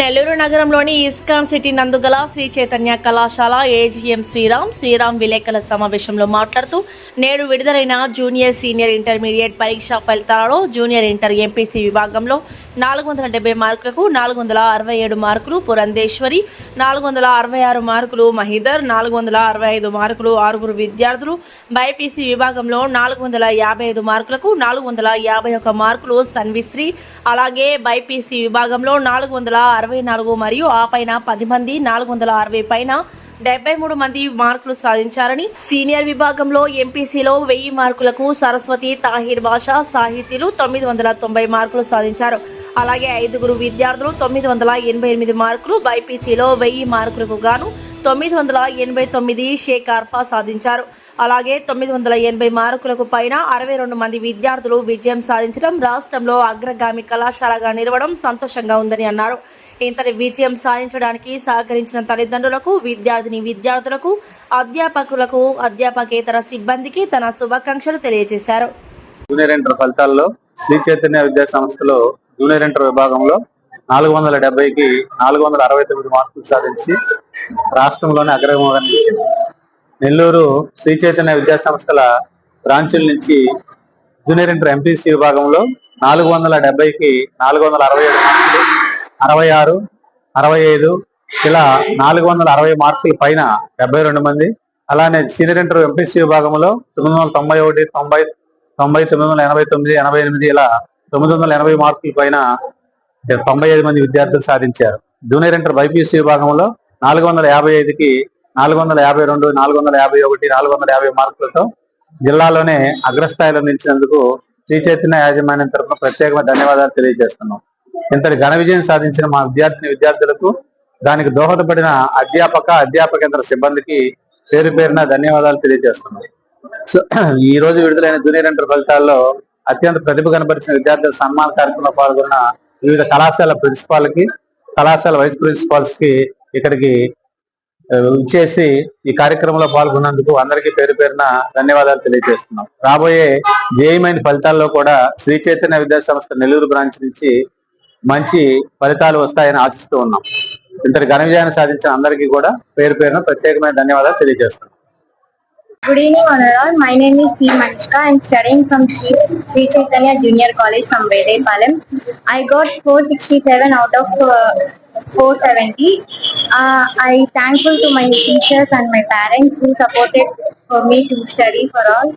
నెల్లూరు నగరంలోని ISKCON city నందుగల Shri Chaitanya కళాశాల AGM Sriram విలేకరుల సమావేశంలో మాట్లాడుతూ నేడు విడుదలైన జూనియర్ సీనియర్ ఇంటర్మీడియట్ పరీక్షా ఫలితాలలో జూనియర్ ఇంటర్ ఎంపీసీ విభాగంలో 470 మార్కులకు 467 మార్కులు పురంధేశ్వరి, 466 మార్కులు మహిదర్, 465 మార్కులు ఆరుగురు విద్యార్థులు, బైపీసీ విభాగంలో 455 మార్కులకు 451 మార్కులు సన్విశ్రీ, అలాగే బైపీసీ విభాగంలో 464 మరియు ఆ పైన 10 మంది 460 పైన 73 మంది మార్కులు సాధించారని, సీనియర్ విభాగంలో ఎంపీసీలో 1000 మార్కులకు సరస్వతి తాహిర్ భాషా సాహితీలు 990 మార్కులు సాధించారు. అలాగే 5 విద్యార్థులు 988 మార్కులు, బైపీసీలో 1000 మార్కులకు గాను 989 షేక్ అర్ఫా సాధించారు. అలాగే 980 మార్కులకు పైన 62 మంది విద్యార్థులు విజయం సాధించడం రాష్ట్రంలో అగ్రగామి కళాశాలగా నిలవడం సంతోషంగా ఉందని అన్నారు. ఇంతటి విజయం సాధించడానికి సహకరించిన తల్లిదండ్రులకు, విద్యార్థులకు, అధ్యాపకులకు, అధ్యాపకేతర సిబ్బందికి తన శుభాకాంక్షలు తెలియజేశారు. జూనియర్ ఇంటర్ ఫలితాల్లో శ్రీ చైతన్య విద్యా సంస్థలో జూనియర్ ఇంటర్ విభాగంలో 470కి 469 మార్కులు సాధించి రాష్ట్రంలోనే అగ్రగామిగా నిలిచింది. నెల్లూరు శ్రీ చైతన్య విద్యా సంస్థల బ్రాంచుల నుంచి జూనియర్ ఇంటర్ ఎంపీసీ విభాగంలో 470కి 467 మార్కులు, 66, 65 ఇలా 460 మార్కుల పైన 72 మంది. అలానే సీనియర్ ఇంటర్ ఎంపీసీ విభాగంలో 991, 90, 989, 88 ఇలా 980 మార్కుల పైన 95 మంది విద్యార్థులు సాధించారు. జూనియర్ ఇంటర్ బైపీసీ విభాగంలో 455కి 452, 451, 450 మార్కులతో జిల్లాలోనే అగ్రస్థాయిలో నిలిచినందుకు శ్రీ చైతన్య యాజమాన్యం తరఫున ప్రత్యేకమైన ధన్యవాదాలు తెలియజేస్తున్నాం. ఇంతటి ఘన విజయం సాధించిన మా విద్యార్థులకు దానికి దోహదపడిన అధ్యాపకేతర సిబ్బందికి పేరు పేరున ధన్యవాదాలు తెలియజేస్తున్నాం. సో ఈ రోజు విడుదలైన జూనియర్ ఇంటర్ ఫలితాల్లో అత్యంత ప్రతిభ కనపరిచిన విద్యార్థుల సన్మాన కార్యక్రమంలో పాల్గొన్న వివిధ కళాశాల ప్రిన్సిపాల్కి, కళాశాల వైస్ ప్రిన్సిపాల్స్ కి ఇక్కడికి ఇచ్చేసి ఈ కార్యక్రమంలో పాల్గొన్నందుకు అందరికీ పేరు పేరున ధన్యవాదాలు తెలియజేస్తున్నాం. రాబోయే జేఈఈ ఫలితాల్లో కూడా శ్రీ చైతన్య విద్యా సంస్థ నెల్లూరు బ్రాంచ్ నుంచి మంచి ఫలితాలు వస్తాయని ఆశిస్తూ ఉన్నాం. ఇంతటి ఘన విజయాన్ని సాధించిన అందరికీ కూడా పేరు పేరున ప్రత్యేకమైన ధన్యవాదాలు తెలియజేస్తున్నాం. Good evening, all. My name is C. Manishka. I am studying from Sri Chaitanya Junior College from Vedepalam. I got 467 out of 470. I thankful to my teachers and my parents who supported for me to study for all.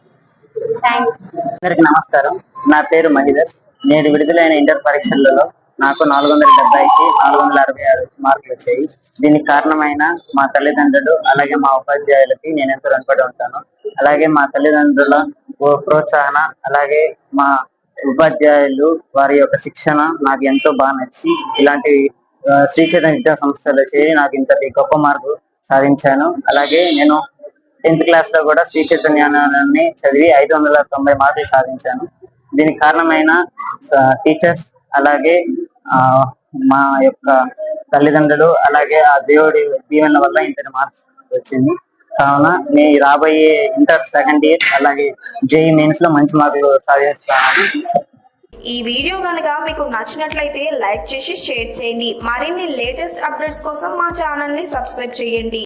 Thanks. అందరికి నమస్కారం. నా పేరు మహిదర్. నేడు విడుదలైన inter పరీక్షలలో నాకు 470కి 466 మార్కులు వచ్చాయి. దీనికి కారణమైన మా తల్లిదండ్రులు అలాగే మా ఉపాధ్యాయులకి నేను ఎంతో రుణపడి ఉంటాను. అలాగే మా తల్లిదండ్రుల ప్రోత్సాహన అలాగే మా ఉపాధ్యాయులు వారి యొక్క శిక్షణ నాకు ఎంతో బాగా నచ్చి ఇలాంటి శ్రీ చైతన్య విద్యా సంస్థలు చేరి నాకు ఇంతటి గొప్ప మార్కు సాధించాను. అలాగే నేను 10th క్లాస్ లో కూడా శ్రీ చైతన్యాన్ని చదివి 590 మార్కులు సాధించాను. దీనికి కారణమైన టీచర్స్ అలాగే మా యొక్క తల్లిదండ్రులు అలాగే ఆ దేవుడి దీవెనల వల్ల ఇంతటి మార్క్స్ వచ్చింది. కావున నేను రాబోయే ఇంటర్ సెకండ్ ఇయర్ అలాగే జేఈఈ మెయిన్స్ లో మంచి మార్కులు సాధిస్తానని. ఈ వీడియో కనుక మీకు నచ్చినట్లయితే లైక్ చేసి షేర్ చేయండి. మరిన్ని లేటెస్ట్ అప్డేట్స్ కోసం మా ఛానల్ ని సబ్స్క్రైబ్ చేయండి.